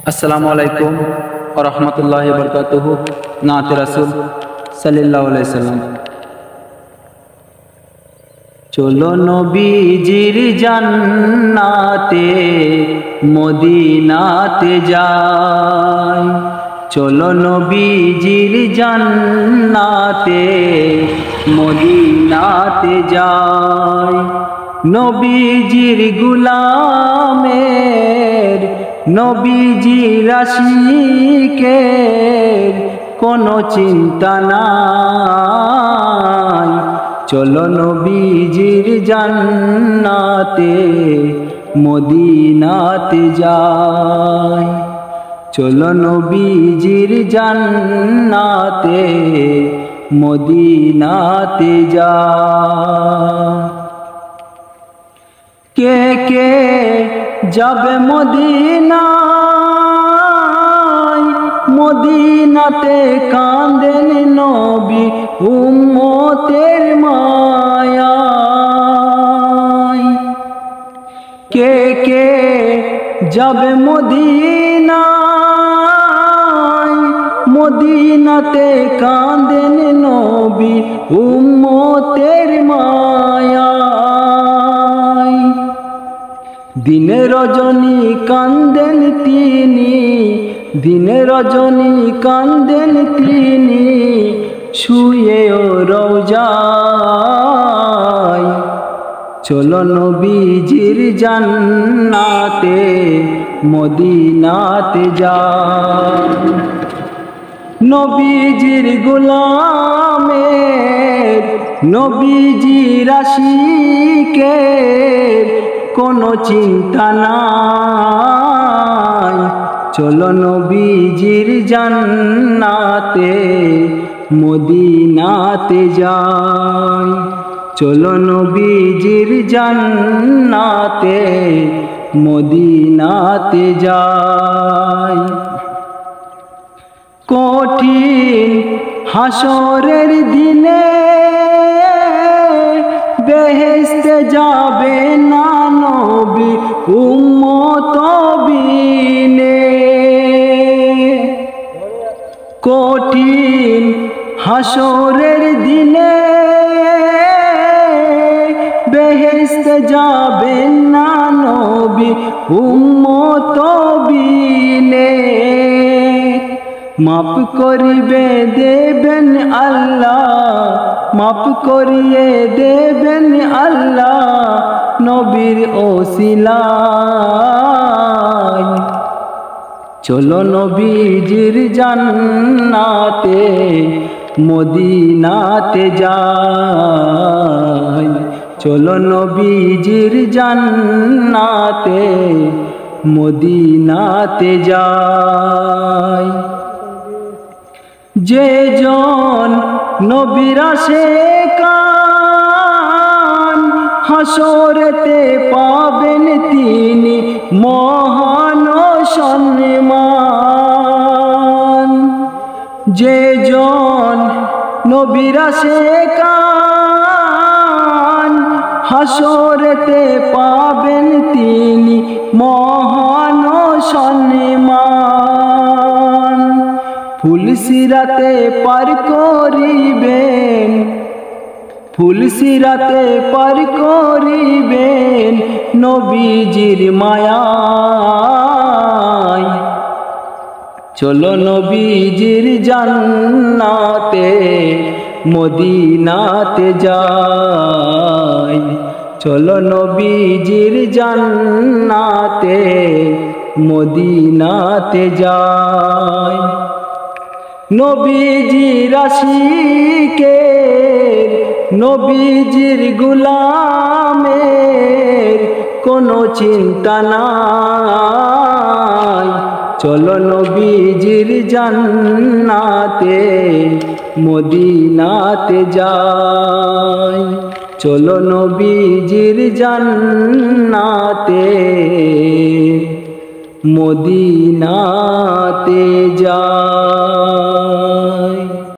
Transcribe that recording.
अस्सलामु अलैकुम व रहमतुल्लाहि व बरकातुहू। नात रसूल सल्लल्लाहु अलैहि वसल्लम। चलो नबीजिर জান্নাতে মদিনাতে যাই, চলো নবীজির জান্নাতে মদিনাতে যাই। নবীজির গুলামের নবীজির আশিকের কোনো চিন্তা নাই। চলো নবীজির জান্নাতে মদিনাতে যাই, চলো নবীজির জান্নাতে মদিনাতে যাই। কে কে যাবে মদিনায়, মদিনাতে কাঁদেন নবী উম্মতের মায়ায়। কে কে যাবে মদিনায়, মদিনাতে কাঁদেন নবী উম্মতের মায়ায়। দিনে রজনী কান্দেন তিনি, দিনে রজনী কান্দেন তিনি শুয়ে ও রওজায়। চলো নবীজির জান্নাতে মদিনাতে যাই। নবীজির গোলামের নবীজির আশিকের কোনো চিন্তা নাই। চলো নবীজির জান্নাতে মদিনাতে যাই, চলো নবীজির জান্নাতে মদিনাতে যাই। কঠিন হাসরের দিনে বেহেশতে যাবে না নবী উম্মত বিনে। কঠিন হাসরের দিনে বেহেশতে যাবে না নবী উম্মত বিনে। মাফ করিবে দেবেন আল্লাহ, মাফ করিয়ে দেবেন আল্লাহ নবীর ওসিলায়। চলো নবীজির জান্নাতে মদিনাতে যাই, চলো নবীজির জান্নাতে মদিনাতে যাই। যে জন নবীর আশিকান হাসরেতে পাবেন তিনি মহান সম্মান। যে জন নবীর আশিকান হাসরেতে পাবেন তিনি মহান সম্মান। ফুলসিরাতে পার করিবেন, ফুলসিরাতে পার করিবেন নবীজির মায়ায়। চলো নবীজির জান্নাতে মদিনাতে যাই, চলো নবীজির জান্নাতে মদিনাতে যাই। নবীজির আশিকের নবীজির গোলামের কোনো চিন্তা নাই। চলো নবীজির জান্নাতে মদিনাতে যাই, চলো নবীজির জান্নাতে মদিনাতে যাই।